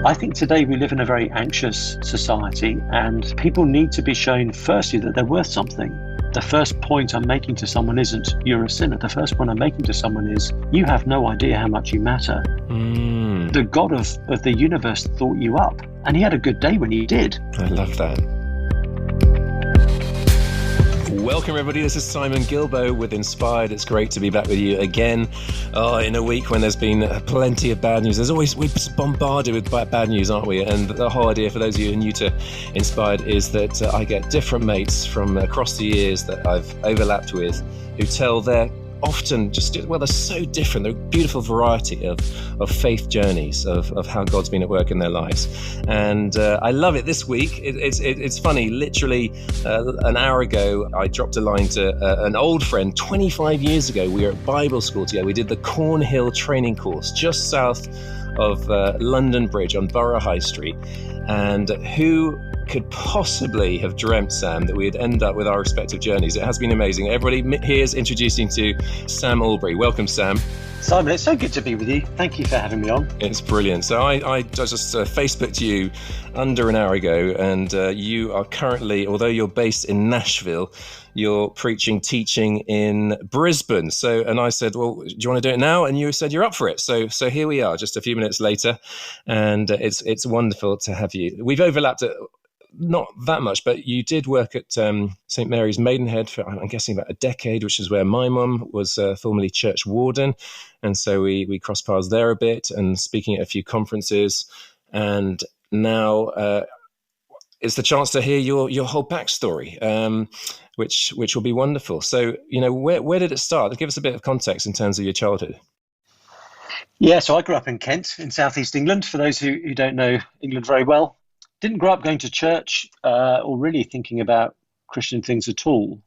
I think today we live in a very anxious society, and people need to be shown, firstly, that they're worth something. The first point I'm making to someone isn't, you're a sinner. The first point I'm making to someone is, you have no idea how much you matter. The God of the universe thought you up, and he had a good day when he did. I love that. Welcome everybody, this is Simon Gilbo with Inspired. It's great to be back with you again in a week when there's been plenty of bad news. We're bombarded with bad news, aren't we? And the whole idea, for those of you who are new to Inspired, is that I get different mates from across the years that I've overlapped with who tell their often they're so different. They're a beautiful variety of faith journeys of how God's been at work in their lives, and I love it. This week it's funny, literally an hour ago I dropped a line to an old friend. 25 years ago we were at Bible school together. We did the Cornhill training course just south of London Bridge on Borough High Street, and who could possibly have dreamt, Sam, that we'd end up with our respective journeys? It has been amazing. Everybody, here's introducing to Sam Allberry. Welcome, Sam. Simon, it's so good to be with you. Thank you for having me on. It's brilliant. So I just Facebooked you under an hour ago, and you are currently, although you're based in Nashville, you're teaching in Brisbane. And I said, well, do you want to do it now? And you said you're up for it. So here we are, just a few minutes later, and it's wonderful to have you. We've overlapped not that much, but you did work at St Mary's Maidenhead for, I'm guessing, about a decade, which is where my mum was formerly church warden. And so we crossed paths there a bit, and speaking at a few conferences. And now it's the chance to hear your whole backstory, which will be wonderful. So, where did it start? Give us a bit of context in terms of your childhood. Yeah, so I grew up in Kent, in southeast England, for those who don't know England very well. Didn't grow up going to church or really thinking about Christian things at all.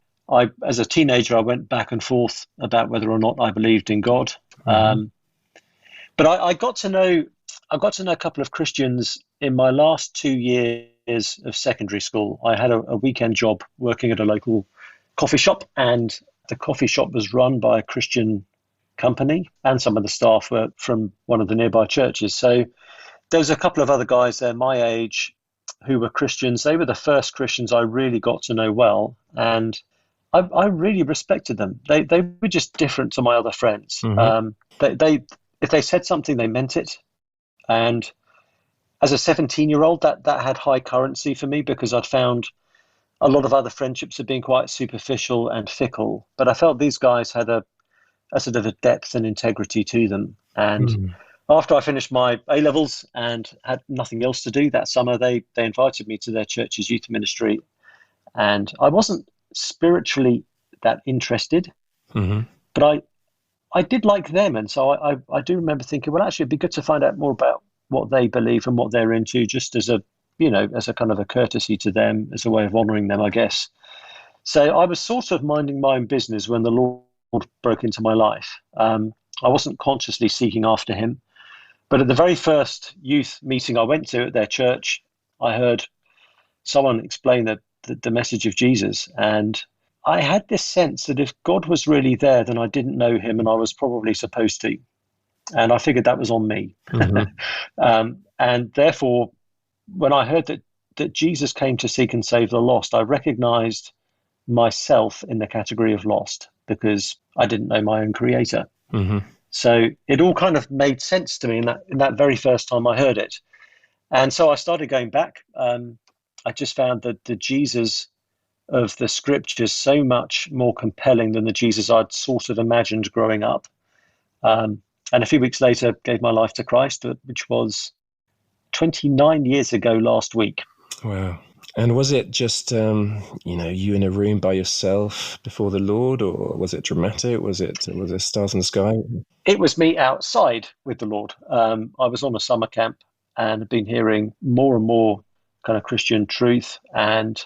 As a teenager, I went back and forth about whether or not I believed in God. Mm-hmm. But I got to know a couple of Christians in my last 2 years of secondary school. I had a weekend job working at a local coffee shop, and the coffee shop was run by a Christian company, and some of the staff were from one of the nearby churches. So there was a couple of other guys there my age who were Christians. They were the first Christians I really got to know well, and I really respected them. They were just different to my other friends. Mm-hmm. If they said something, they meant it. And as a 17-year-old, that had high currency for me, because I'd found a lot of other friendships had been quite superficial and fickle. But I felt these guys had a sort of a depth and integrity to them. And after I finished my A-levels and had nothing else to do that summer, they invited me to their church's youth ministry. And I wasn't spiritually that interested, but I did like them. And so I do remember thinking, well, actually, it'd be good to find out more about what they believe and what they're into, just as a kind of a courtesy to them, as a way of honoring them, I guess. So I was sort of minding my own business when the Lord broke into my life. I wasn't consciously seeking after him. But at the very first youth meeting I went to at their church, I heard someone explain the message of Jesus. And I had this sense that if God was really there, then I didn't know him, and I was probably supposed to. And I figured that was on me. Mm-hmm. And therefore, when I heard that Jesus came to seek and save the lost, I recognized myself in the category of lost, because I didn't know my own creator. Mm-hmm. So it all kind of made sense to me in that very first time I heard it. And so I started going back. I just found that the Jesus of the scriptures so much more compelling than the Jesus I'd sort of imagined growing up. And a few weeks later, gave my life to Christ, which was 29 years ago last week. Wow. And was it just, you in a room by yourself before the Lord, or was it dramatic? Was it stars in the sky? It was me outside with the Lord. I was on a summer camp and had been hearing more and more kind of Christian truth. And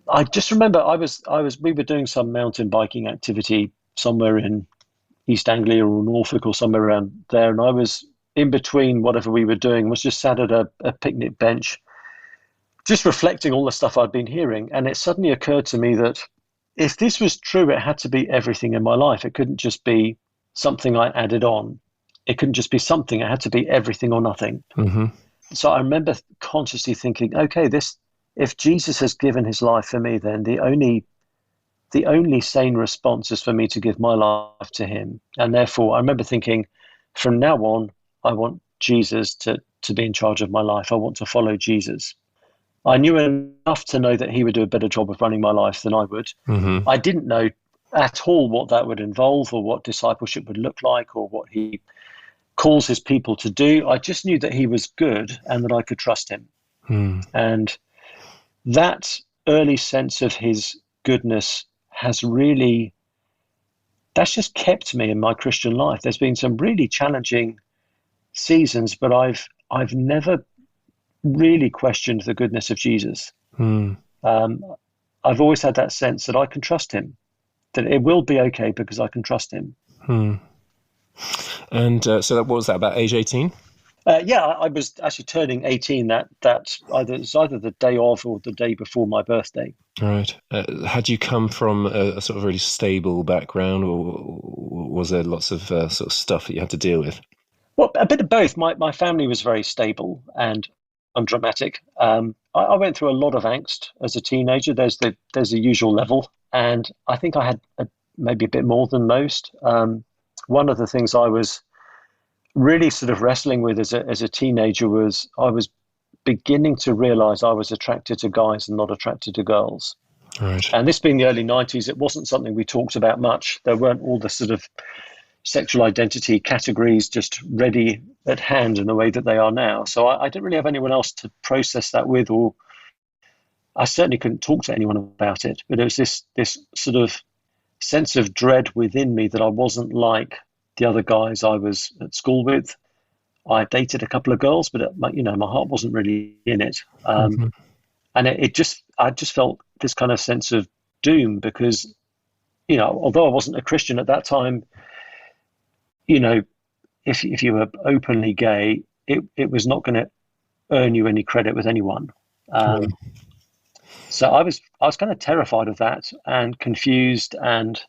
I just remember we were doing some mountain biking activity somewhere in East Anglia or Norfolk or somewhere around there. And I was in between whatever we were doing, was just sat at a picnic bench, just reflecting all the stuff I'd been hearing. And it suddenly occurred to me that if this was true, it had to be everything in my life. It couldn't just be something I added on. it couldn't just be something; it had to be everything or nothing. Hmm. So I remember consciously thinking, okay, this if Jesus has given his life for me, then the only sane response is for me to give my life to him. And therefore, I remember thinking, from now on, I want Jesus to be in charge of my life. I want to follow Jesus. I knew enough to know that he would do a better job of running my life than I would. Hmm. I didn't know at all what that would involve or what discipleship would look like or what he calls his people to do. I just knew that he was good and that I could trust him. Mm. And that early sense of his goodness has really, that's just kept me in my Christian life. There's been some really challenging seasons, but I've never really questioned the goodness of Jesus. Mm. Um, I've always had that sense that I can trust him, that it will be okay because I can trust him. Mm. And so that, what was that, about age 18? Yeah, I was actually turning 18 that it was either the day of or the day before my birthday. Right. Had you come from a sort of really stable background, or was there lots of sort of stuff that you had to deal with? Well, a bit of both. My family was very stable and undramatic. I went through a lot of angst as a teenager. There's a usual level, and I think I had maybe a bit more than most. One of the things I was really sort of wrestling with as a teenager was I was beginning to realize I was attracted to guys and not attracted to girls. Right. And this being the early 90s, it wasn't something we talked about much. There weren't all the sort of sexual identity categories just ready at hand in the way that they are now. So I didn't really have anyone else to process that with, or I certainly couldn't talk to anyone about it. But it was this sort of sense of dread within me that I wasn't like the other guys I was at school with. I dated a couple of girls, but my heart wasn't really in it. Hmm. And I just felt this kind of sense of doom because, although I wasn't a Christian at that time, you know, if you were openly gay, it was not going to earn you any credit with anyone. Yeah. So I was kind of terrified of that and confused and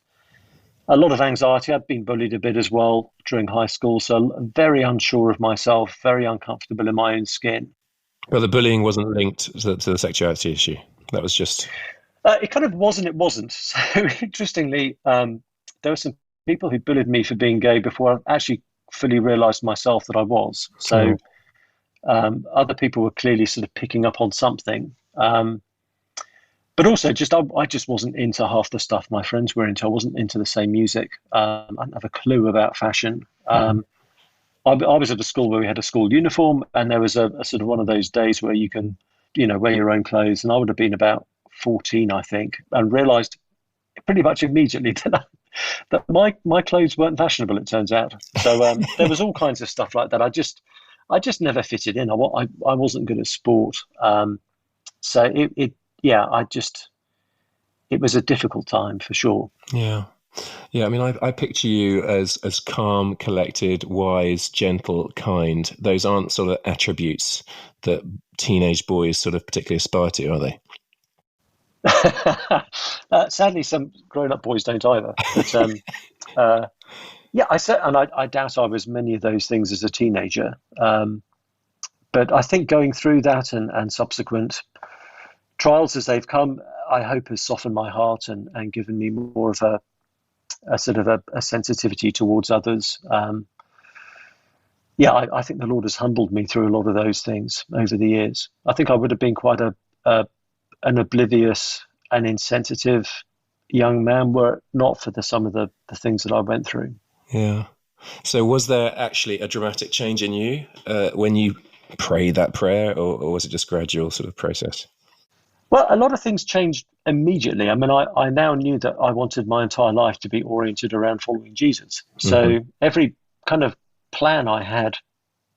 a lot of anxiety. I'd been bullied a bit as well during high school, so very unsure of myself, very uncomfortable in my own skin. But the bullying wasn't linked to the sexuality issue. That was just. It kind of was and it wasn't. So interestingly, there were some people who bullied me for being gay before I actually fully realised myself that I was. Oh. So other people were clearly sort of picking up on something. But also, I just wasn't into half the stuff my friends were into. I wasn't into the same music. I didn't have a clue about fashion. I was at a school where we had a school uniform, and there was a sort of one of those days where you can, wear your own clothes. And I would have been about 14, I think, and realised pretty much immediately that my clothes weren't fashionable. It turns out. So there was all kinds of stuff like that. I just never fitted in. I wasn't good at sport. So it was a difficult time for sure. Yeah. Yeah, I mean, I picture you as calm, collected, wise, gentle, kind. Those aren't sort of attributes that teenage boys sort of particularly aspire to, are they? Sadly, some grown-up boys don't either. But yeah, I doubt I was many of those things as a teenager. But I think going through that and subsequent trials as they've come, I hope has softened my heart and given me more of a sort of a sensitivity towards others. I think the Lord has humbled me through a lot of those things over the years. I think I would have been quite an oblivious and insensitive young man were it not for some of the things that I went through. Yeah. So was there actually a dramatic change in you when you prayed that prayer, or was it just gradual sort of process? Well, a lot of things changed immediately. I mean, I now knew that I wanted my entire life to be oriented around following Jesus. So every kind of plan I had,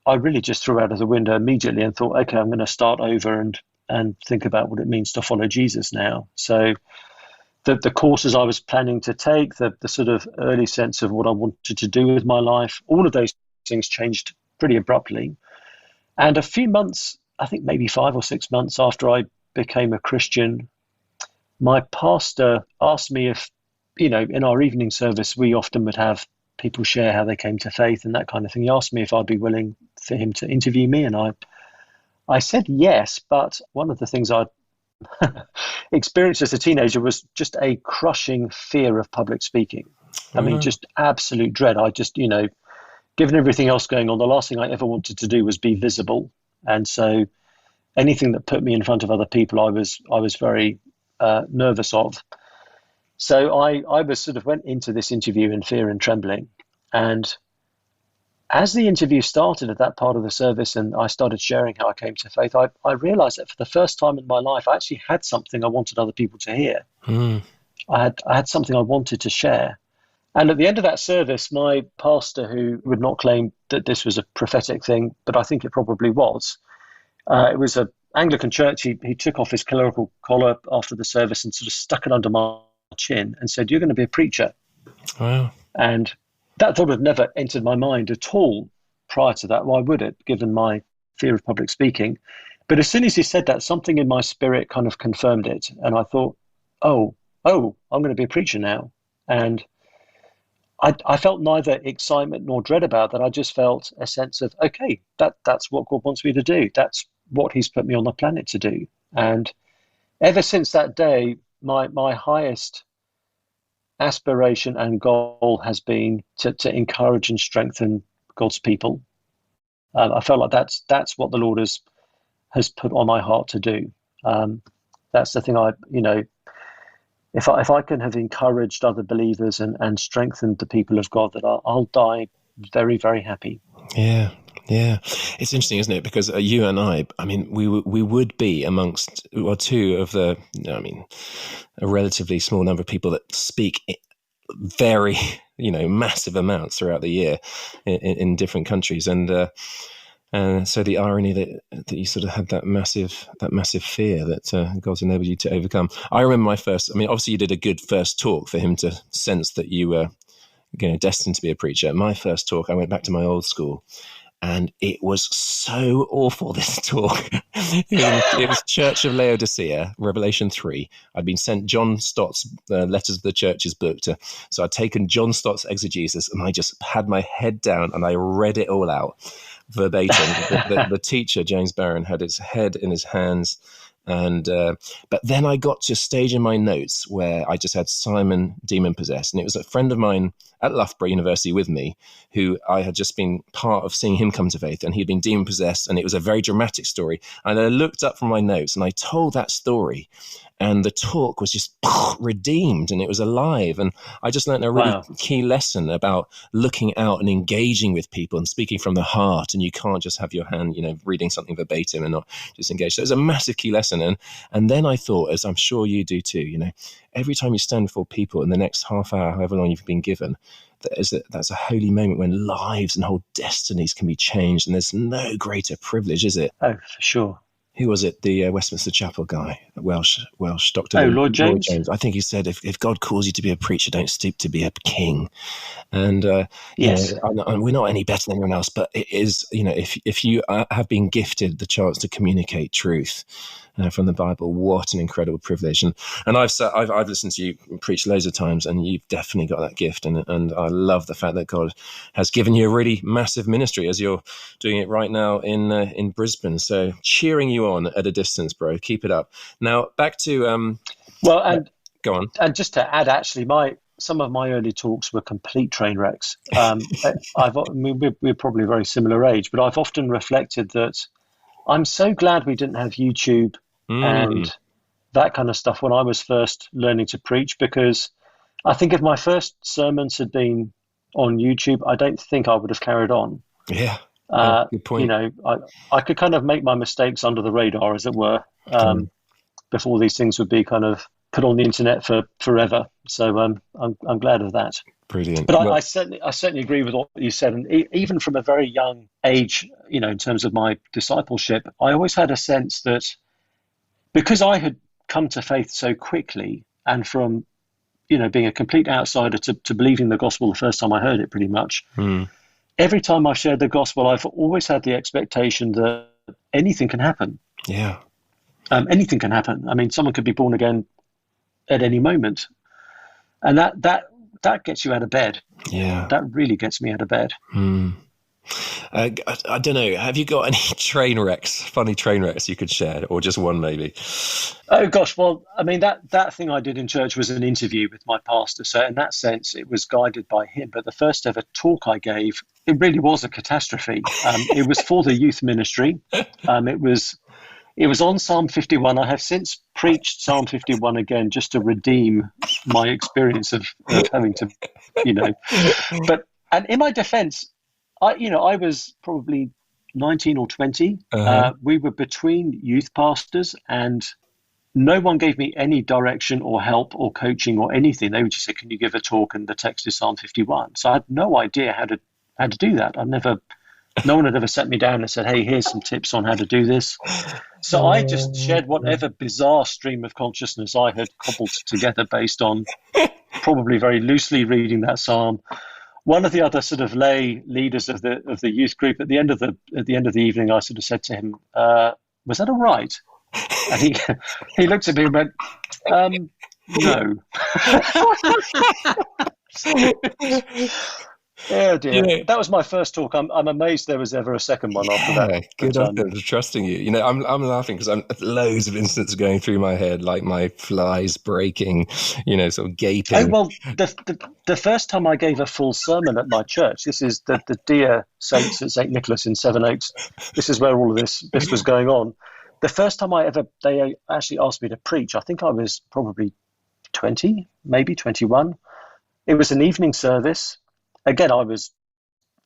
I really just threw out of the window immediately and thought, okay, I'm going to start over and think about what it means to follow Jesus now. So the courses I was planning to take, the sort of early sense of what I wanted to do with my life, all of those things changed pretty abruptly. And a few months, I think maybe 5 or 6 months after I became a Christian, my pastor asked me if, in our evening service, we often would have people share how they came to faith and that kind of thing. He asked me if I'd be willing for him to interview me, and I said yes. But one of the things I experienced as a teenager was just a crushing fear of public speaking. I mean, Wow. just absolute dread. I just, given everything else going on, the last thing I ever wanted to do was be visible. And so anything that put me in front of other people, I was very nervous of. So I was sort of went into this interview in fear and trembling. And as the interview started at that part of the service and I started sharing how I came to faith, I realized that for the first time in my life, I actually had something I wanted other people to hear. Mm. I had something I wanted to share. And at the end of that service, my pastor, who would not claim that this was a prophetic thing, but I think it probably was, it was an Anglican church. He took off his clerical collar after the service and sort of stuck it under my chin and said, "You're going to be a preacher." Wow. And that thought had never entered my mind at all prior to that. Why would it, given my fear of public speaking? But as soon as he said that, something in my spirit kind of confirmed it. And I thought, oh, I'm going to be a preacher now. And I felt neither excitement nor dread about that. I just felt a sense of, okay, that's what God wants me to do. That's what he's put me on the planet to do. And ever since that day, my highest aspiration and goal has been to encourage and strengthen God's people. I felt like that's what the Lord has put on my heart to do. That's the thing if I can have encouraged other believers and strengthened the people of God, that I'll die very, very happy. Yeah, yeah. It's interesting, isn't it? Because you and I mean, we would be amongst or two of the, I mean, a relatively small number of people that speak very, massive amounts throughout the year in different countries, and so the irony that you sort of had that massive fear that God's enabled you to overcome. I remember my first. I mean, obviously you did a good first talk for him to sense that you were, destined to be a preacher. My first talk, I went back to my old school, and it was so awful, this talk. It was Church of Laodicea, Revelation 3. I'd been sent John Stott's Letters of the Churches book. So I'd taken John Stott's exegesis, and I just had my head down, and I read it all out verbatim. The teacher, James Barron, had his head in his hands. And but then I got to a stage in my notes where I just had Simon demon possessed, and it was a friend of mine at Loughborough University with me who I had just been part of seeing him come to faith, and he'd been demon possessed, and it was a very dramatic story. And I looked up from my notes and I told that story, and the talk was just redeemed, and it was alive. And I just learned a really key lesson about looking out and engaging with people and speaking from the heart. And you can't just have your hand, reading something verbatim and not just engage. So it was a massive key lesson. And then I thought, as I'm sure you do too, every time you stand before people in the next half hour, however long you've been given, that's a holy moment when lives and whole destinies can be changed. And there's no greater privilege, is it? Oh, for sure. Who was it? The Westminster Chapel guy, Welsh Dr. Oh, Lloyd Jones. I think he said, if God calls you to be a preacher, don't stoop to be a king. And yes, we're not any better than anyone else, but it is, if you have been gifted the chance to communicate truth from the Bible, what an incredible privilege. And I've listened to you preach loads of times, and you've definitely got that gift. And I love the fact that God has given you a really massive ministry as you're doing it right now in Brisbane. So cheering you on at a distance, bro. Keep it up. Now back to go on. And just to add, actually, some of my early talks were complete train wrecks. We're probably a very similar age, but I've often reflected that I'm so glad we didn't have YouTube and that kind of stuff when I was first learning to preach, because I think if my first sermons had been on YouTube, I don't think I would have carried on. Yeah. Good point. I could kind of make my mistakes under the radar, as it were, before these things would be kind of put on the internet for forever. So I'm glad of that. Brilliant. But I certainly agree with what you said, and even from a very young age, in terms of my discipleship, I always had a sense that because I had come to faith so quickly, and from being a complete outsider to believing the gospel the first time I heard it, pretty much. Every time I've shared the gospel, I've always had the expectation that anything can happen. Yeah. Anything can happen. I mean, someone could be born again at any moment. And that that gets you out of bed. Yeah. That really gets me out of bed. I don't know. Have you got any funny train wrecks you could share, or just one maybe? Oh gosh, well, I mean that thing I did in church was an interview with my pastor, so in that sense it was guided by him. But the first ever talk I gave, it really was a catastrophe. It was for the youth ministry. It was on Psalm 51. I have since preached Psalm 51 again just to redeem my experience of having to, you know. But and in my defence, I was probably 19 or 20. We were between youth pastors, and no one gave me any direction or help or coaching or anything. They would just say, "Can you give a talk?" And the text is Psalm 51. So I had no idea how to do that. No one had ever sat me down and said, "Hey, here's some tips on how to do this." So I just shared whatever bizarre stream of consciousness I had cobbled together based on probably very loosely reading that psalm. One of the other sort of lay leaders of the youth group at the end of the evening, I sort of said to him, "Was that all right?" And he looked at me and went, "No." Oh dear. Yeah. That was my first talk. I'm amazed there was ever a second one after that. Good on them for trusting you. You know, I'm laughing because I'm loads of incidents going through my head, like my flies breaking, sort of gaping. Oh well, the first time I gave a full sermon at my church, this is the Dear Saints at St. Nicholas in Sevenoaks. This is where all of this was going on. The first time they actually asked me to preach, I think I was probably 20, maybe 21. It was an evening service. Again, I was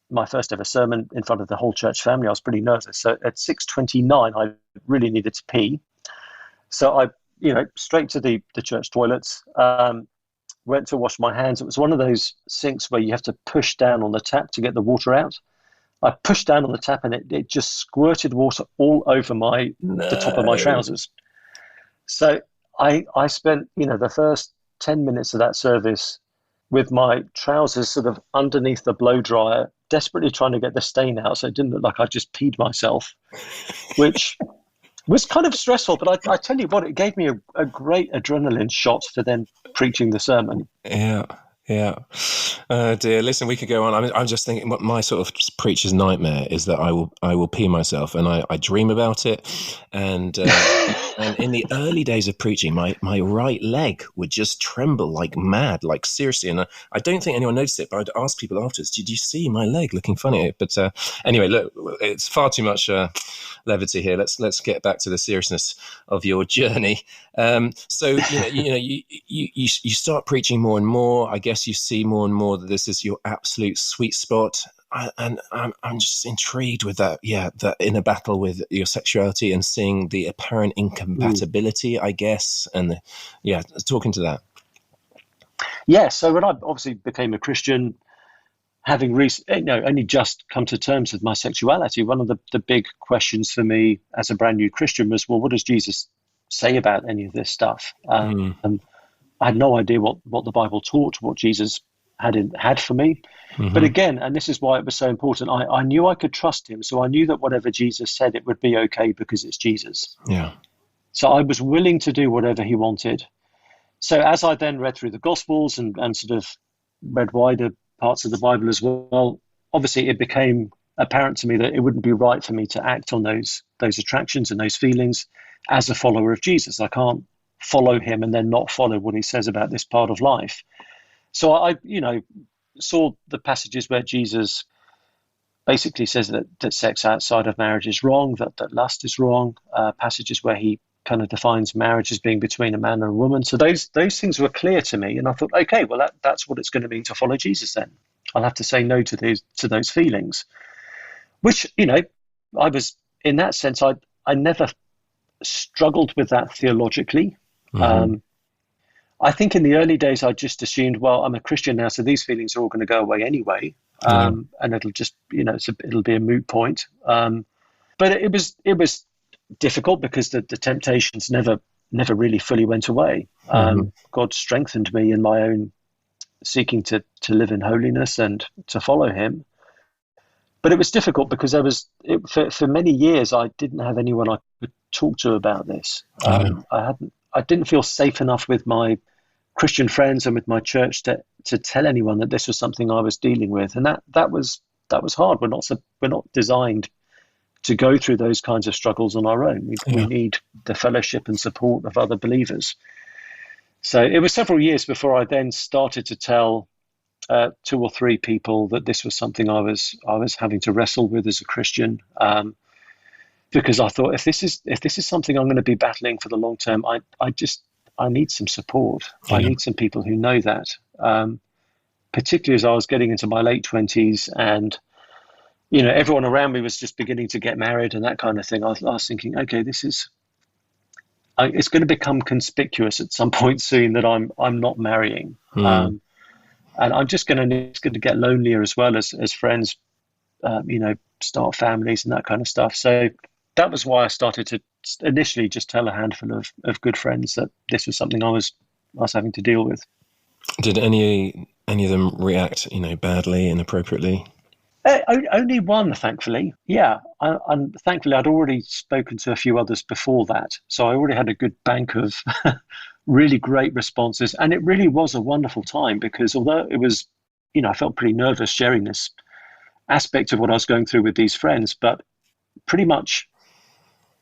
my first ever sermon in front of the whole church family. I was pretty nervous. So at 6:29, I really needed to pee. So I, straight to the church toilets, went to wash my hands. It was one of those sinks where you have to push down on the tap to get the water out. I pushed down on the tap and it just squirted water all over the top of my trousers. So I spent, the first 10 minutes of that service with my trousers sort of underneath the blow dryer, desperately trying to get the stain out so it didn't look like I just peed myself, which was kind of stressful. But I tell you what, it gave me a great adrenaline shot for then preaching the sermon. Yeah. Dear, listen, we could go on. I'm just thinking what my sort of preacher's nightmare is that I will pee myself, and I dream about it. And and in the early days of preaching, my right leg would just tremble like mad, like seriously. And I don't think anyone noticed it, but I'd ask people afterwards, "Did you see my leg looking funny?" But anyway, look, it's far too much levity here. Let's get back to the seriousness of your journey. So you start preaching more and more. I guess you see more and more that this is your absolute sweet spot. And I'm just intrigued with that. Yeah, that inner battle with your sexuality and seeing the apparent incompatibility, I guess. And talking to that. Yeah. So when I obviously became a Christian, having only just come to terms with my sexuality, one of the big questions for me as a brand new Christian was, well, what does Jesus say about any of this stuff? And I had no idea what the Bible taught, what Jesus had for me. But again, and this is why it was so important, I knew I could trust him. So I knew that whatever Jesus said, it would be okay because it's Jesus. Yeah. So I was willing to do whatever he wanted. So as I then read through the Gospels and sort of read wider parts of the Bible as well, obviously it became apparent to me that it wouldn't be right for me to act on those attractions and those feelings as a follower of Jesus. I can't follow him and then not follow what he says about this part of life. So I saw the passages where Jesus basically says that sex outside of marriage is wrong, that lust is wrong, passages where he kind of defines marriage as being between a man and a woman. So those things were clear to me, and I thought, okay, well that's what it's going to mean to follow Jesus then. I'll have to say no to those feelings, which, I was, in that sense, I never struggled with that theologically. I think in the early days, I just assumed, well, I'm a Christian now, so these feelings are all going to go away anyway. And it'll just, it'll be a moot point. But it was difficult because the temptations never really fully went away. God strengthened me in my own seeking to live in holiness and to follow him. But it was difficult because for many years, I didn't have anyone I could talk to about this. I didn't feel safe enough with my Christian friends and with my church to tell anyone that this was something I was dealing with, and that was hard. We're not designed to go through those kinds of struggles on our own. We Yeah. need the fellowship and support of other believers. So it was several years before I then started to tell two or three people that this was something I was having to wrestle with as a Christian. Because I thought if this is something I'm going to be battling for the long term, I need some support. I Yeah. need some people who know that. Particularly as I was getting into my late 20s, and everyone around me was just beginning to get married and that kind of thing. I was thinking, okay, it's going to become conspicuous at some point soon that I'm not marrying, Hmm. and I'm just going to get lonelier as well as friends, start families and that kind of stuff. So that was why I started to initially just tell a handful of good friends that this was something I was having to deal with. Did any of them react, badly, inappropriately? Only one, thankfully. Yeah, and thankfully I'd already spoken to a few others before that, so I already had a good bank of really great responses, and it really was a wonderful time because although it was, I felt pretty nervous sharing this aspect of what I was going through with these friends, but pretty much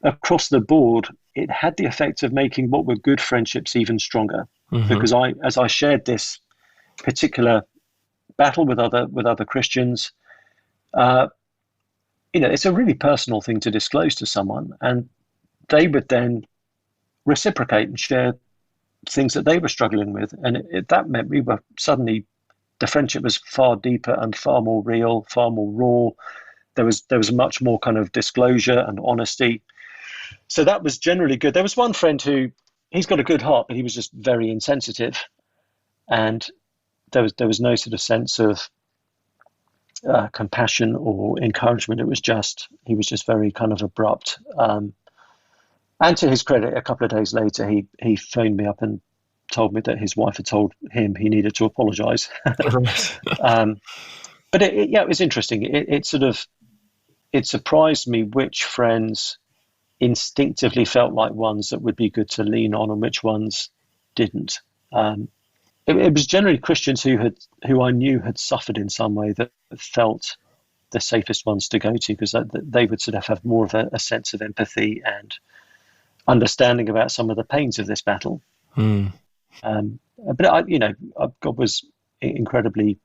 across the board, it had the effect of making what were good friendships even stronger. Hmm. Because as I shared this particular battle with other Christians, uh, it's a really personal thing to disclose to someone, and they would then reciprocate and share things that they were struggling with, and that meant we were suddenly the friendship was far deeper and far more real, far more raw. There was much more kind of disclosure and honesty. So that was generally good. There was one friend who he's got a good heart, but he was just very insensitive, and there was no sort of sense of compassion or encouragement. It was just he was just very kind of abrupt. And to his credit, a couple of days later, he phoned me up and told me that his wife had told him he needed to apologise. Right. But it was interesting. It surprised me which friends instinctively felt like ones that would be good to lean on and which ones didn't. It was generally Christians who I knew had suffered in some way that felt the safest ones to go to because they would sort of have more of a sense of empathy and understanding about some of the pains of this battle. Hmm. But God was incredibly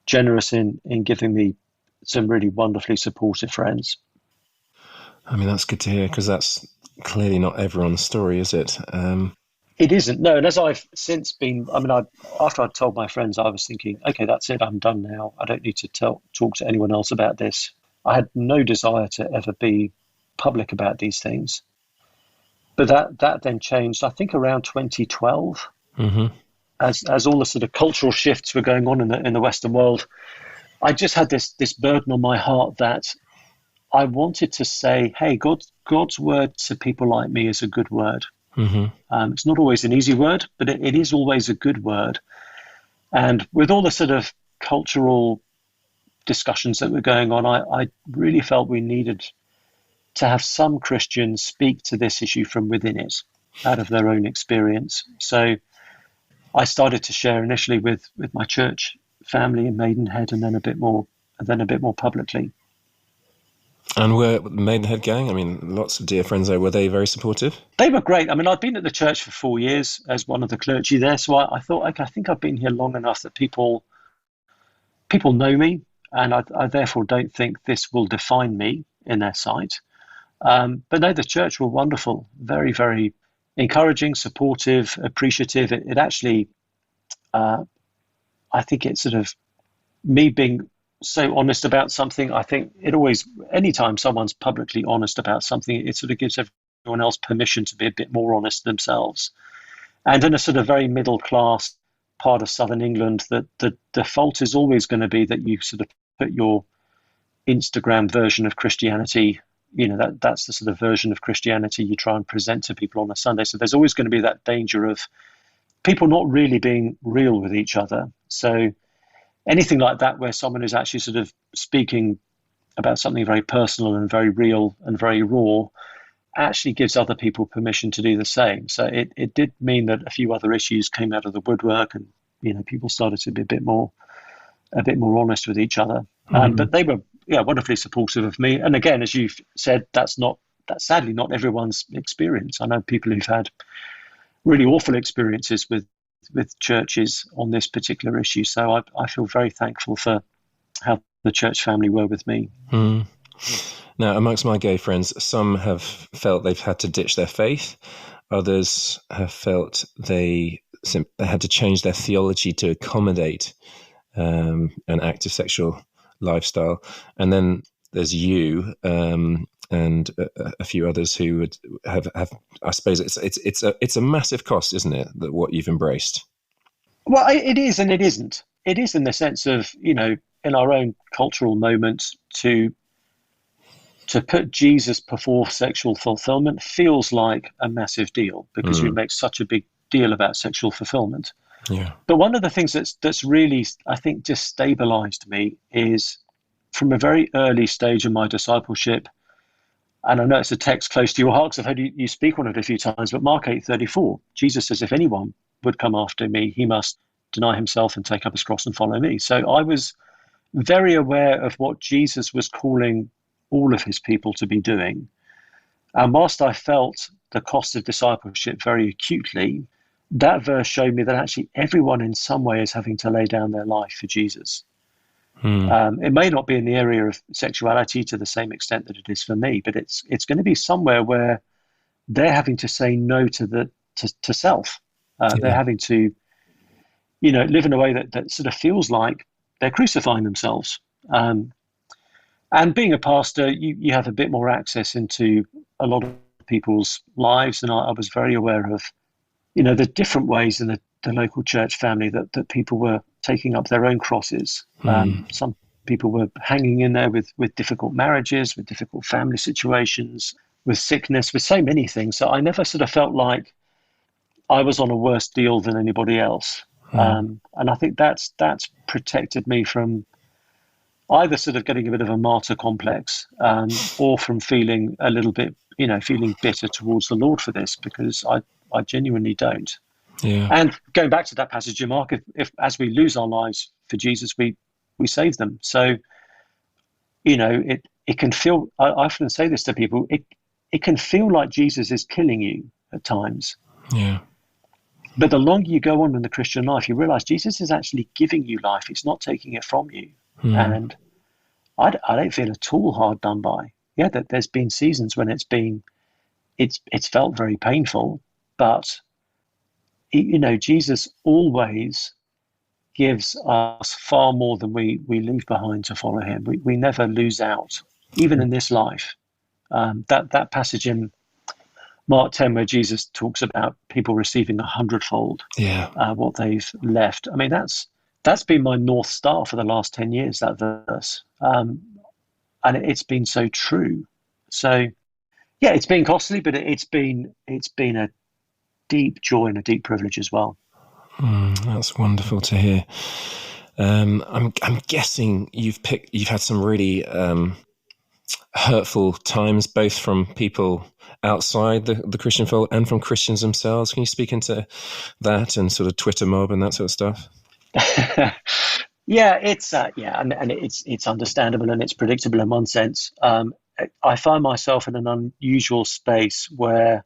generous in giving me some really wonderfully supportive friends. I mean, that's good to hear because that's clearly not everyone's story, is it? It isn't, no. And as I've since been, after I'd told my friends, I was thinking, okay, that's it, I'm done now. I don't need to talk to anyone else about this. I had no desire to ever be public about these things. But that then changed, I think, around 2012, Hmm. as all the sort of cultural shifts were going on in the Western world. I just had this burden on my heart that I wanted to say, hey, God's word to people like me is a good word. Hmm. It's not always an easy word, but it is always a good word. And with all the sort of cultural discussions that were going on, I really felt we needed to have some Christians speak to this issue from within it, out of their own experience. So I started to share initially with my church family in Maidenhead, and then a bit more publicly. And were Maidenhead gang? I mean, lots of dear friends there. Were they very supportive? They were great. I'd been at the church for 4 years as one of the clergy there, so I thought, okay, I think I've been here long enough that people know me, and I therefore don't think this will define me in their sight. But no, the church were wonderful, very, very encouraging, supportive, appreciative. It actually, I think it's sort of me being so honest about something. I think it always, anytime someone's publicly honest about something, it sort of gives everyone else permission to be a bit more honest themselves. And in a sort of very middle class part of southern England, that the default is always going to be that you sort of put your Instagram version of Christianity, that's the sort of version of Christianity you try and present to people on a Sunday. So there's always going to be that danger of people not really being real with each other. So anything like that where someone is actually sort of speaking about something very personal and very real and very raw, actually gives other people permission to do the same. So it did mean that a few other issues came out of the woodwork, and people started to be a bit more honest with each other. Mm. But they were, yeah, wonderfully supportive of me. And again, as you've said, that's sadly not everyone's experience. I know people who've had really awful experiences with churches on this particular issue. So I feel very thankful for how the church family were with me. Mm. Now, amongst my gay friends, some have felt they've had to ditch their faith. Others have felt they had to change their theology to accommodate an active sexual lifestyle. And then there's you and a few others who would have. I suppose it's a massive cost, isn't it? That what you've embraced. Well, it is and it isn't. It is in the sense of, in our own cultural moment, to put Jesus before sexual fulfillment feels like a massive deal because we make such a big deal about sexual fulfillment. Yeah. But one of the things that's really, I think, just stabilized me is from a very early stage of my discipleship, and I know it's a text close to your heart because I've heard you speak on it a few times, but Mark 8:34, Jesus says, if anyone would come after me, he must deny himself and take up his cross and follow me. So I was very aware of what Jesus was calling all of his people to be doing. And whilst I felt the cost of discipleship very acutely, that verse showed me that actually everyone in some way is having to lay down their life for Jesus. It may not be in the area of sexuality to the same extent that it is for me, but it's going to be somewhere where they're having to say no to self. They're having to, live in a way that sort of feels like they're crucifying themselves. And being a pastor, you have a bit more access into a lot of people's lives, and I was very aware of, the different ways in the local church family that people were taking up their own crosses. Some people were hanging in there with difficult marriages, with difficult family situations, with sickness, with so many things. So I never sort of felt like I was on a worse deal than anybody else. And I think that's protected me from either sort of getting a bit of a martyr complex, or from feeling a little bit, feeling bitter towards the Lord for this, because I genuinely don't. Yeah. And going back to that passage in Mark, if as we lose our lives for Jesus, we save them. So, it can feel, I often say this to people, it can feel like Jesus is killing you at times. Yeah. But the longer you go on in the Christian life, you realize Jesus is actually giving you life. It's not taking it from you. And I don't feel at all hard done by. Yeah, that there's been seasons when it's felt very painful, but Jesus always gives us far more than we leave behind to follow him. We never lose out, even in this life. That passage in Mark 10 where Jesus talks about people receiving 100-fold what they've left. I mean, that's been my North Star for the last 10 years, that verse. And it's been so true. So, yeah, it's been costly, but it's been a deep joy and a deep privilege as well. That's wonderful to hear. I'm guessing you've had some really hurtful times, both from people outside the Christian fold and from Christians themselves. Can you speak into that and sort of Twitter mob and that sort of stuff? Yeah, and it's understandable and it's predictable in one sense. I find myself in an unusual space where,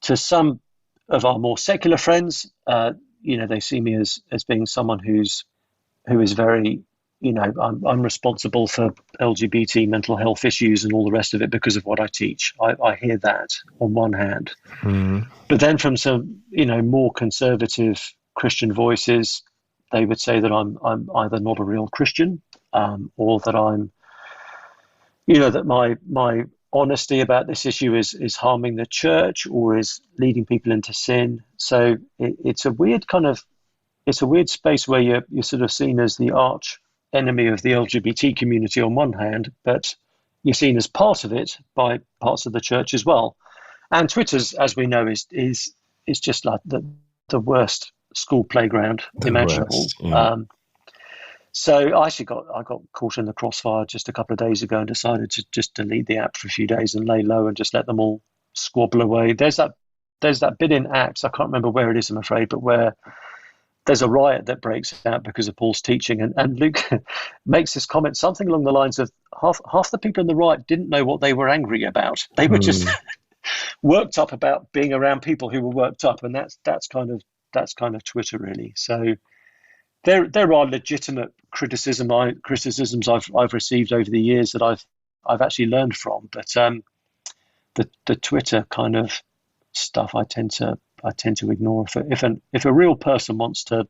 to some of our more secular friends, they see me as being someone who is very, I'm responsible for LGBT mental health issues and all the rest of it because of what I teach. I hear that on one hand, but then from some, more conservative Christian voices, they would say that I'm either not a real Christian, or that I'm, that my honesty about this issue is harming the church or is leading people into sin. So it's a weird space where you're sort of seen as the arch enemy of the LGBT community on one hand, but you're seen as part of it by parts of the church as well. And Twitter's, as we know, is just like the worst school playground imaginable. Worst, yeah. So I got caught in the crossfire just a couple of days ago and decided to just delete the app for a few days and lay low and just let them all squabble away. There's that bit in Acts, I can't remember where it is, I'm afraid, but where there's a riot that breaks out because of Paul's teaching, and Luke makes this comment, something along the lines of half the people in the riot didn't know what they were angry about. They were just worked up about being around people who were worked up, and that's kind of Twitter, really. So there are legitimate criticisms I've received over the years that I've actually learned from, but the Twitter kind of stuff I tend to ignore. If a real person wants to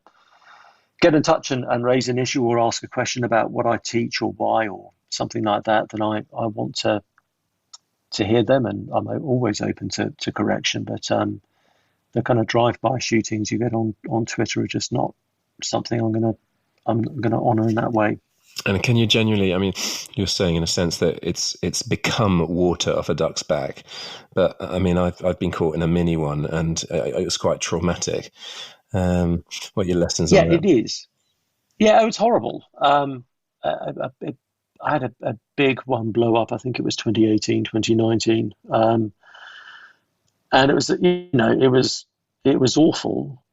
get in touch and raise an issue or ask a question about what I teach or why or something like that, then I want to hear them, and I'm always open to correction. But the kind of drive-by shootings you get on Twitter are just not something I'm gonna honour in that way. And can you genuinely, I mean, you're saying in a sense that it's become water off a duck's back, but I mean, I've been caught in a mini one, and it was quite traumatic. What are your lessons on that? Yeah, it is. Yeah, it was horrible. I had a big one blow up. I think it was 2018, 2019, and it was it was awful.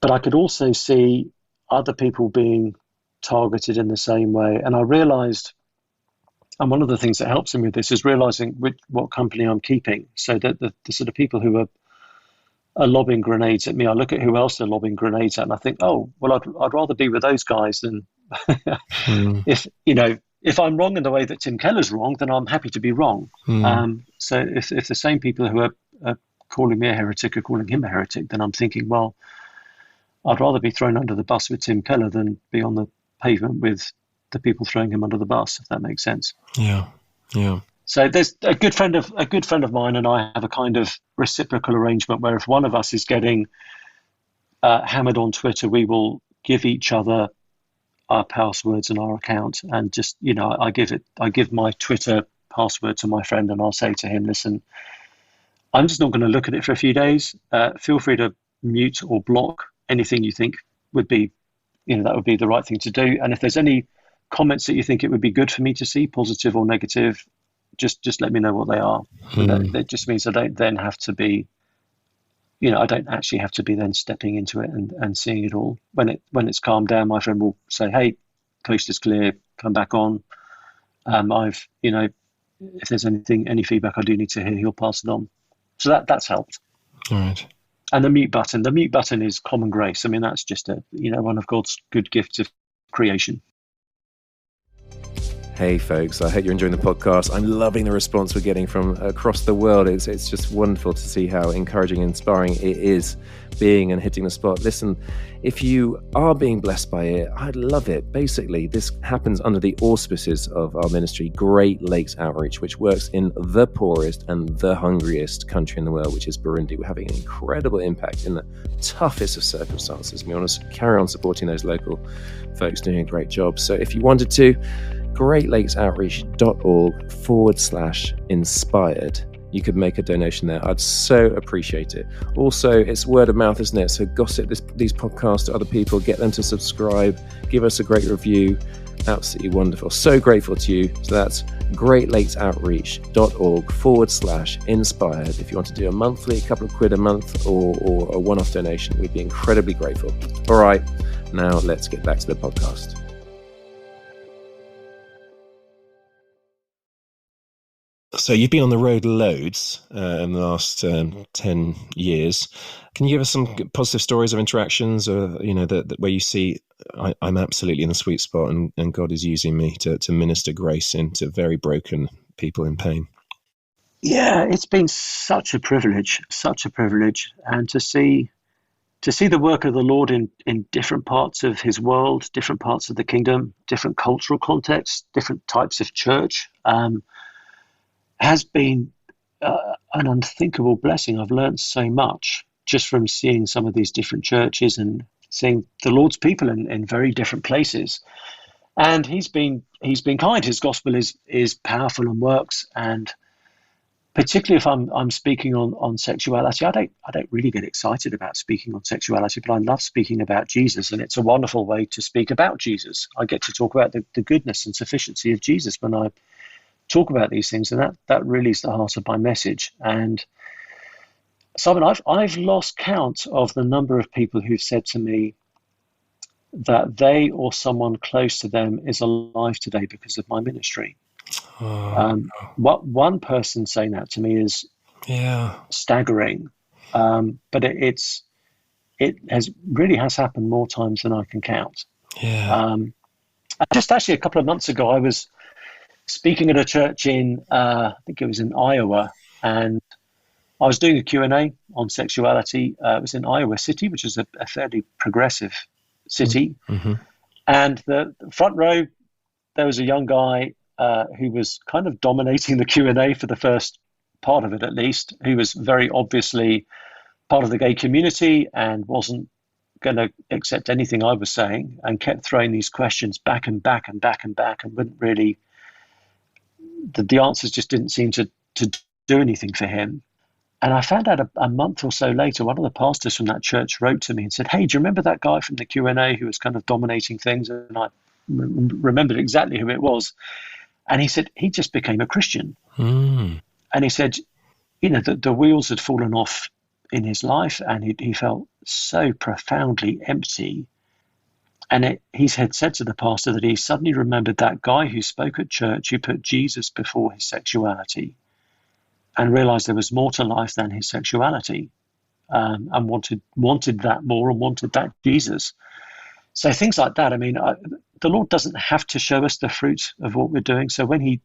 But I could also see other people being targeted in the same way, and I realised. And one of the things that helps me with this is realising what company I'm keeping, so that the sort of people who are lobbing grenades at me, I look at who else they're lobbing grenades at, and I think, oh, well, I'd rather be with those guys than if I'm wrong in the way that Tim Keller's wrong, then I'm happy to be wrong. So if the same people who are calling me a heretic are calling him a heretic, then I'm thinking, well, I'd rather be thrown under the bus with Tim Keller than be on the pavement with the people throwing him under the bus, if that makes sense. Yeah. So there's a good friend of mine and I have a kind of reciprocal arrangement where if one of us is getting hammered on Twitter, we will give each other our passwords and our account, and just I give my Twitter password to my friend, and I'll say to him, listen, I'm just not going to look at it for a few days. Feel free to mute or block anything you think would be, that would be the right thing to do. And if there's any comments that you think it would be good for me to see, positive or negative, just let me know what they are. That just means I don't then have to be, I don't actually have to be then stepping into it and seeing it all. When it's calmed down, my friend will say, hey, coast is clear, come back on. If there's any feedback I do need to hear, he'll pass it on. So that's helped. All right. And the mute button is common grace. I mean, that's just one of God's good gifts of creation. Hey folks, I hope you're enjoying the podcast. I'm loving the response we're getting from across the world. It's just wonderful to see how encouraging and inspiring it is being and hitting the spot. Listen, if you are being blessed by it, I'd love it. Basically, this happens under the auspices of our ministry, Great Lakes Outreach, which works in the poorest and the hungriest country in the world, which is Burundi. We're having an incredible impact in the toughest of circumstances. We want to carry on supporting those local folks doing a great job. So if you wanted to, greatlakesoutreach.org/inspired. You could make a donation there. I'd so appreciate it. Also, it's word of mouth, isn't it? So gossip these podcasts to other people, get them to subscribe, give us a great review. Absolutely wonderful. So grateful to you. So that's greatlakesoutreach.org/inspired. If you want to do a monthly, a couple of quid a month, or a one-off donation, we'd be incredibly grateful. All right, now let's get back to the podcast. So you've been on the road loads in the last 10 years. Can you give us some positive stories of interactions, or where you see I'm absolutely in the sweet spot, and God is using me to minister grace into very broken people in pain? Yeah, it's been such a privilege, and to see the work of the Lord in different parts of His world, different parts of the kingdom, different cultural contexts, different types of church. Has been an unthinkable blessing. I've learned so much just from seeing some of these different churches and seeing the Lord's people in very different places. And He's been kind. His gospel is powerful and works. And particularly if I'm speaking on sexuality, I don't really get excited about speaking on sexuality, but I love speaking about Jesus, and it's a wonderful way to speak about Jesus. I get to talk about the goodness and sufficiency of Jesus when I talk about these things, and that really is the heart of my message. And Simon, I've lost count of the number of people who've said to me that they or someone close to them is alive today because of my ministry. Oh, What one person saying that to me is yeah, staggering, but it has really has happened more times than I can count. yeah. Um, just actually a couple of months ago, I was speaking at a church in I think it was in Iowa, and I was doing a Q&A on sexuality. It was in Iowa City, which is a fairly progressive city. Mm-hmm. And the front row, there was a young guy who was kind of dominating the Q&A for the first part of it, at least, who was very obviously part of the gay community and wasn't going to accept anything I was saying, and kept throwing these questions back and back and back and back, and wouldn't really, the answers just didn't seem to do anything for him. And I found out a month or so later, one of the pastors from that church wrote to me and said, "Hey, do you remember that guy from the Q&A who was kind of dominating things?" And I remembered exactly who it was. And he said he just became a Christian. Mm. And he said, the wheels had fallen off in his life, and he felt so profoundly empty. And he had said to the pastor that he suddenly remembered that guy who spoke at church, who put Jesus before his sexuality, and realized there was more to life than his sexuality, and wanted that more, and wanted that Jesus. So things like that. I mean, the Lord doesn't have to show us the fruit of what we're doing. So when he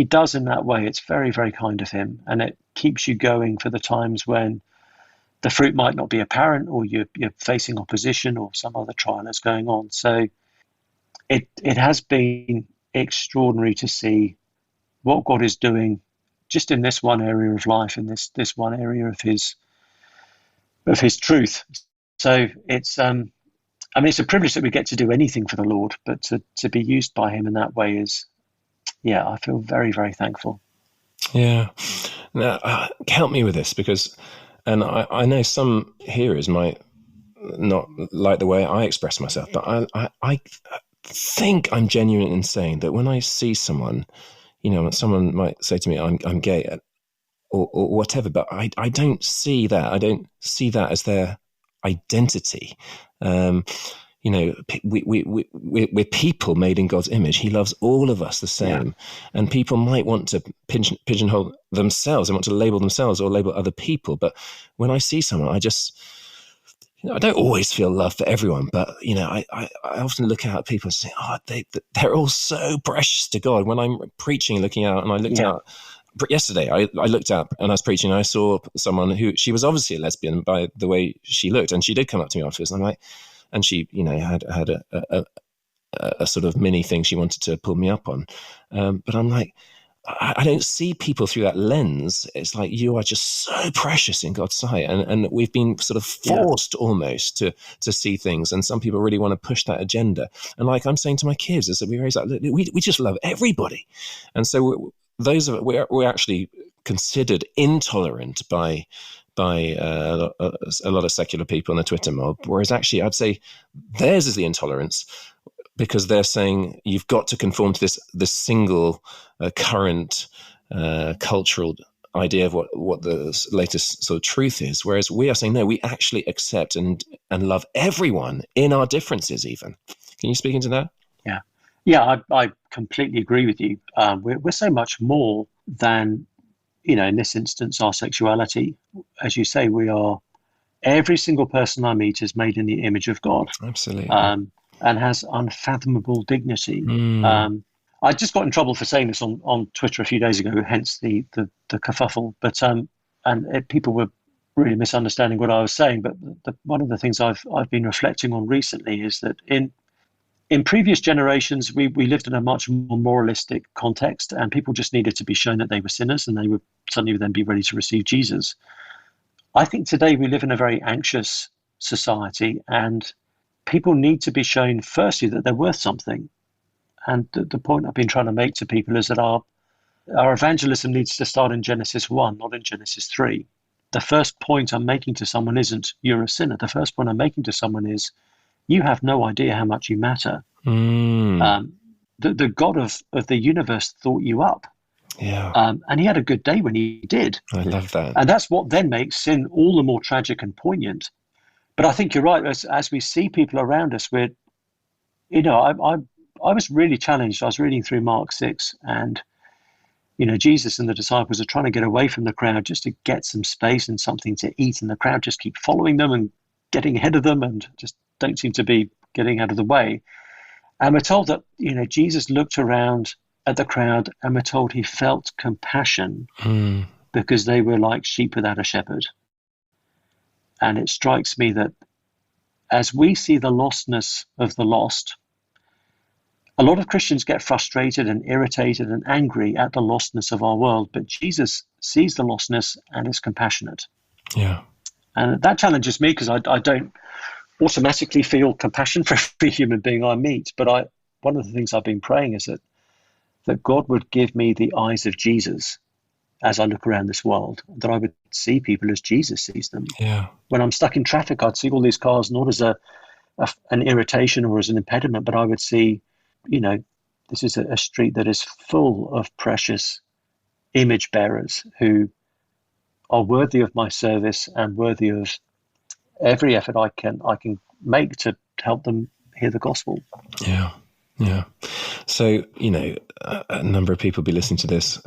does in that way, it's very, very kind of him, and it keeps you going for the times when the fruit might not be apparent, or you're facing opposition, or some other trial is going on. So it has been extraordinary to see what God is doing just in this one area of life, in this one area of his truth. So it's it's a privilege that we get to do anything for the Lord, but to be used by him in that way is, yeah, I feel very, very thankful. Yeah. Now, help me with this, because, and I know some hearers might not like the way I express myself, but I think I'm genuine in saying that when I see someone, someone might say to me, I'm gay, or whatever, but I don't see that. I don't see that as their identity. We're people made in God's image. He loves all of us the same. Yeah. And people might want to pigeonhole themselves and want to label themselves or label other people. But when I see someone, I just, I don't always feel love for everyone, but, I often look out at people and say, they're all so precious to God. When I'm preaching, looking out, and I looked out yesterday, I looked up and I was preaching, and I saw someone who, she was obviously a lesbian by the way she looked. And she did come up to me afterwards, and I'm like, and she, had a sort of mini thing she wanted to pull me up on. But I'm like, I don't see people through that lens. It's like, you are just so precious in God's sight. And we've been sort of forced almost to see things. And some people really want to push that agenda. And like I'm saying to my kids, is that we raise like, we just love everybody. And so we're actually considered intolerant by a lot of secular people in the Twitter mob, whereas actually I'd say theirs is the intolerance, because they're saying you've got to conform to this single current cultural idea of what the latest sort of truth is, whereas we are saying no, we actually accept and love everyone in our differences even. Can you speak into that? Yeah, I completely agree with you. We're so much more than, in this instance, our sexuality. As you say, every single person I meet is made in the image of God. Absolutely. And has unfathomable dignity. I just got in trouble for saying this on Twitter a few days ago, hence the kerfuffle. But people were really misunderstanding what I was saying. But one of the things I've been reflecting on recently is that in previous generations, we lived in a much more moralistic context, and people just needed to be shown that they were sinners, and they would suddenly then be ready to receive Jesus. I think today we live in a very anxious society, and people need to be shown, firstly, that they're worth something. And the point I've been trying to make to people is that our evangelism needs to start in Genesis 1, not in Genesis 3. The first point I'm making to someone isn't, you're a sinner. The first point I'm making to someone is, you have no idea how much you matter. the God of the universe thought you up. Yeah. And he had a good day when he did. I love that. And that's what then makes sin all the more tragic and poignant. But I think you're right. As we see people around us, I was really challenged. I was reading through Mark 6, and Jesus and the disciples are trying to get away from the crowd just to get some space and something to eat, and the crowd just keep following them and getting ahead of them and just don't seem to be getting out of the way. And we're told that Jesus looked around at the crowd, and we're told he felt compassion because they were like sheep without a shepherd. And it strikes me that as we see the lostness of the lost, a lot of Christians get frustrated and irritated and angry at the lostness of our world, but Jesus sees the lostness and is compassionate. Yeah. And that challenges me because I don't automatically feel compassion for every human being I meet. But one of the things I've been praying is that God would give me the eyes of Jesus as I look around this world, that I would see people as Jesus sees them. Yeah. When I'm stuck in traffic, I'd see all these cars not as an irritation or as an impediment, but I would see, this is a street that is full of precious image bearers who are worthy of my service and worthy of every effort I can make to help them hear the gospel. Yeah. Yeah. So, a number of people will be listening to this.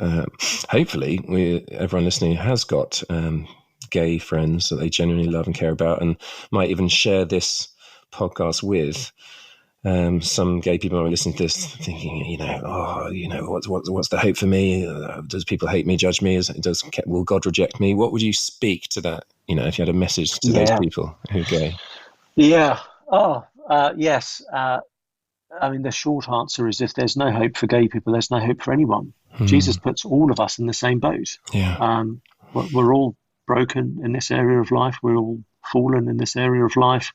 Hopefully, everyone listening has got gay friends that they genuinely love and care about, and might even share this podcast with. Some gay people might be listening to this thinking, what's the hope for me? Does people hate me, judge me? Will God reject me? What would you speak to that? If you had a message to those people who are gay? Yeah. Yes. I mean, the short answer is if there's no hope for gay people, there's no hope for anyone. Jesus puts all of us in the same boat. Yeah. We're all broken in this area of life. We're all fallen in this area of life.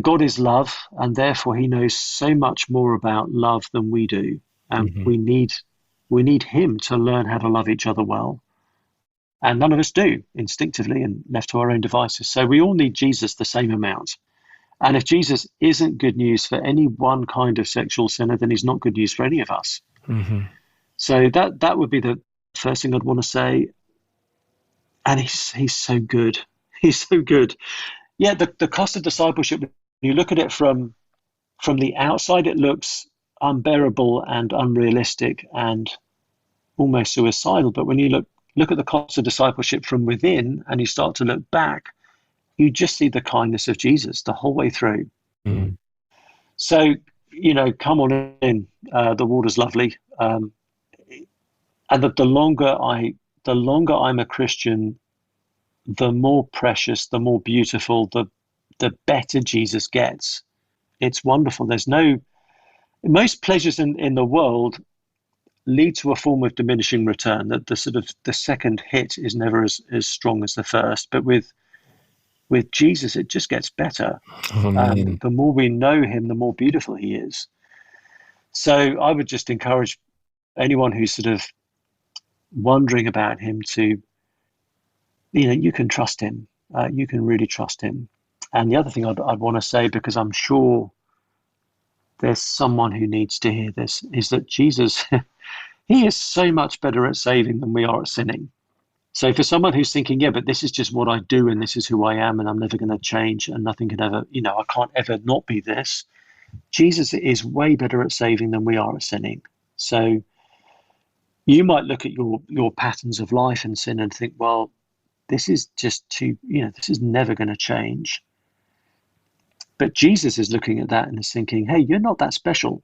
God is love, and therefore he knows so much more about love than we do. And we need him to learn how to love each other well. And none of us do instinctively and left to our own devices. So we all need Jesus the same amount. And if Jesus isn't good news for any one kind of sexual sinner, then he's not good news for any of us. Mm-hmm. So that would be the first thing I'd want to say. And he's so good. He's so good. Yeah, the cost of discipleship, when you look at it from the outside, it looks unbearable and unrealistic and almost suicidal. But when you look at the cost of discipleship from within and you start to look back, you just see the kindness of Jesus the whole way through. Mm. So, come on in. The water's lovely. And the longer I'm a Christian, the more precious, the more beautiful, the better Jesus gets. It's wonderful. Most pleasures in the world lead to a form of diminishing return. That the second hit is never as strong as the first. But with Jesus, it just gets better. The more we know him, the more beautiful he is. So I would just encourage anyone who's sort of wondering about him to, you can trust him. You can really trust him. And the other thing I'd want to say, because I'm sure there's someone who needs to hear this, is that Jesus, he is so much better at saving than we are at sinning. So for someone who's thinking, yeah, but this is just what I do and this is who I am and I'm never going to change and nothing can ever, I can't ever not be this. Jesus is way better at saving than we are at sinning. So you might look at your patterns of life and sin and think, well, this is just this is never going to change. But Jesus is looking at that and is thinking, hey, you're not that special.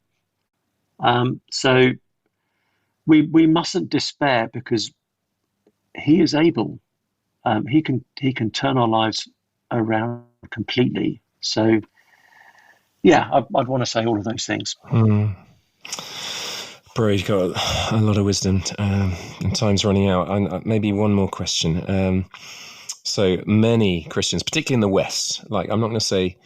So we mustn't despair because he is able. He can turn our lives around completely. So, yeah, I'd want to say all of those things. Bro, you've got a lot of wisdom, and time's running out. Maybe one more question. So many Christians, particularly in the West, like I'm not going to say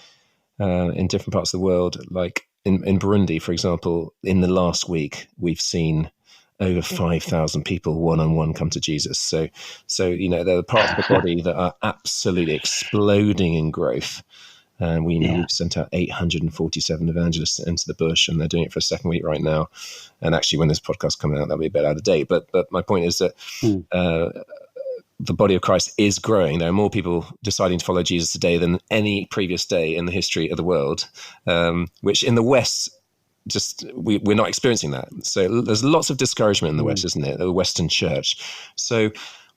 in different parts of the world, like in Burundi, for example, in the last week, we've seen over 5,000 people one-on-one come to Jesus. So there are parts of the body that are absolutely exploding in growth. We've sent out 847 evangelists into the bush, and they're doing it for a second week right now. And actually, when this podcast comes out, that'll be a bit out of date. But my point is that the body of Christ is growing. There are more people deciding to follow Jesus today than any previous day in the history of the world, which in the West, we're not experiencing that. So there's lots of discouragement in the West, isn't it? The Western church. So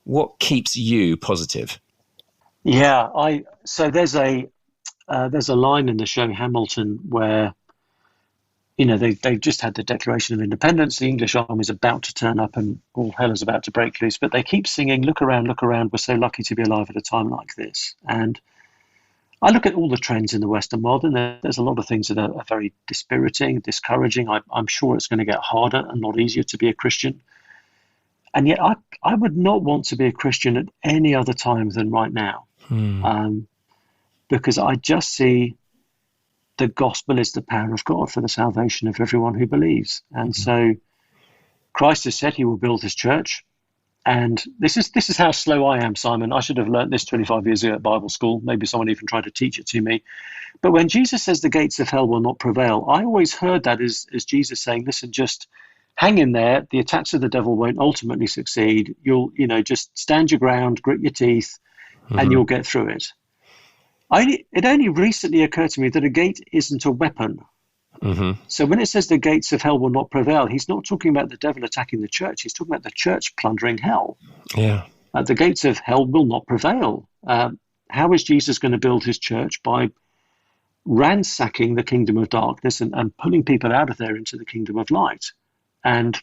what keeps you positive? Yeah, so there's a line in the show Hamilton where, they've just had the Declaration of Independence. The English army's about to turn up and all hell is about to break loose. But they keep singing, look around, we're so lucky to be alive at a time like this. And I look at all the trends in the Western world, and there's a lot of things that are very dispiriting, discouraging. I'm sure it's going to get harder and not easier to be a Christian. And yet I would not want to be a Christian at any other time than right now. Because I just see the gospel is the power of God for the salvation of everyone who believes. And so Christ has said he will build his church. And this is how slow I am, Simon. I should have learnt this 25 years ago at Bible school. Maybe someone even tried to teach it to me. But when Jesus says the gates of hell will not prevail, I always heard that as Jesus saying, listen, just hang in there. The attacks of the devil won't ultimately succeed. You'll, just stand your ground, grit your teeth, and you'll get through it. It only recently occurred to me that a gate isn't a weapon. So when it says the gates of hell will not prevail, he's not talking about the devil attacking the church. He's talking about the church plundering hell. Yeah. The gates of hell will not prevail. How is Jesus going to build his church? By ransacking the kingdom of darkness and pulling people out of there into the kingdom of light. And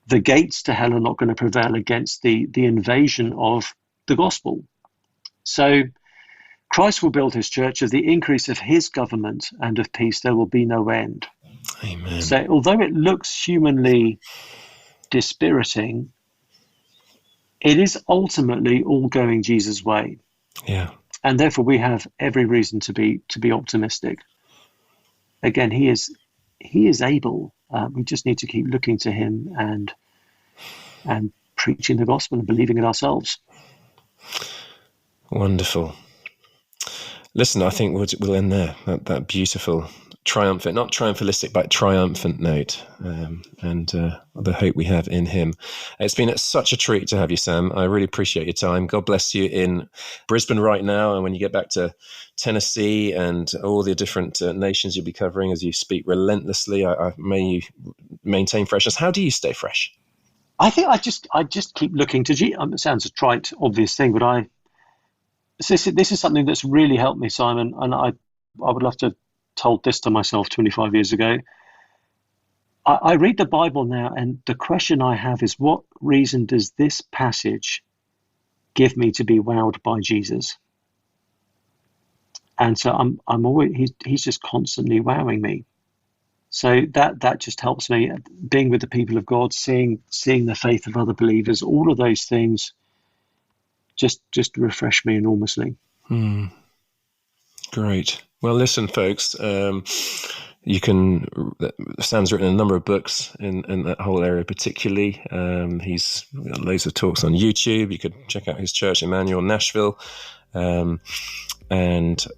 the gates to hell are not going to prevail against the invasion of the gospel. So Christ will build his church. Of the increase of his government and of peace, there will be no end. Amen. So although it looks humanly dispiriting, it is ultimately all going Jesus' way. Yeah. And therefore we have every reason to be optimistic. Again, he is able. We just need to keep looking to him and preaching the gospel and believing it ourselves. Wonderful. Listen, I think we'll end there. That beautiful, triumphant, not triumphalistic, but triumphant note, and the hope we have in him. It's been such a treat to have you, Sam. I really appreciate your time. God bless you in Brisbane right now, and when you get back to Tennessee and all the different nations you'll be covering as you speak relentlessly, may you maintain freshness. How do you stay fresh? I think I just keep looking to Jesus. It sounds a trite, obvious thing, but this is something that's really helped me, Simon, and I would love to have told this to myself 25 years ago. I read the Bible now, and the question I have is, what reason does this passage give me to be wowed by Jesus? And so I'm always he's just constantly wowing me. So that just helps me, being with the people of God, seeing the faith of other believers, all of those things just refresh me enormously. Great. Well, listen, folks, Sam's written a number of books in that whole area particularly. He's got loads of talks on YouTube. You could check out his church, Emmanuel, Nashville. And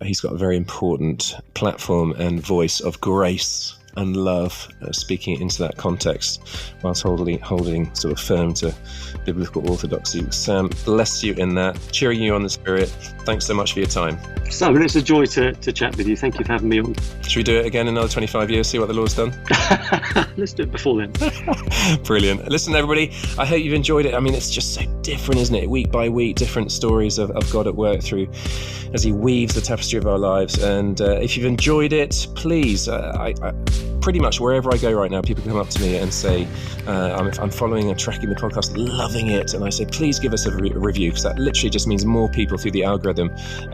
he's got a very important platform and voice of grace and love, speaking into that context whilst holding sort of firm to biblical orthodoxy. Sam, bless you in that, cheering you on the spirit. Thanks so much for your time. Simon, it's a joy to chat with you. Thank you for having me on. Should we do it again in another 25 years, see what the Lord's done? Let's do it before then. Brilliant. Listen, everybody, I hope you've enjoyed it. I mean, it's just so different, isn't it? Week by week, different stories of God at work through as he weaves the tapestry of our lives. And if you've enjoyed it, please, I pretty much wherever I go right now, people come up to me and say, I'm following and tracking the podcast, loving it. And I say, please give us a review, because that literally just means more people through the algorithm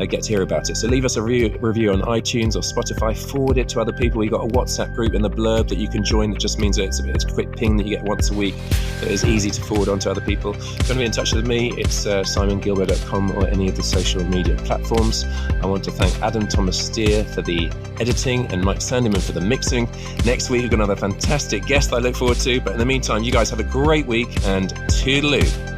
get to hear about it. So leave us a review on iTunes or Spotify, forward it to other people. We've got a WhatsApp group in the blurb that you can join. That just means that it's a quick ping that you get once a week that is easy to forward on to other people. If you want to be in touch with me, it's simongilbert.com or any of the social media platforms. I want to thank Adam Thomas Steer for the editing and Mike Sandyman for the mixing. Next week, we've got another fantastic guest I look forward to. But in the meantime, you guys have a great week, and toodaloo.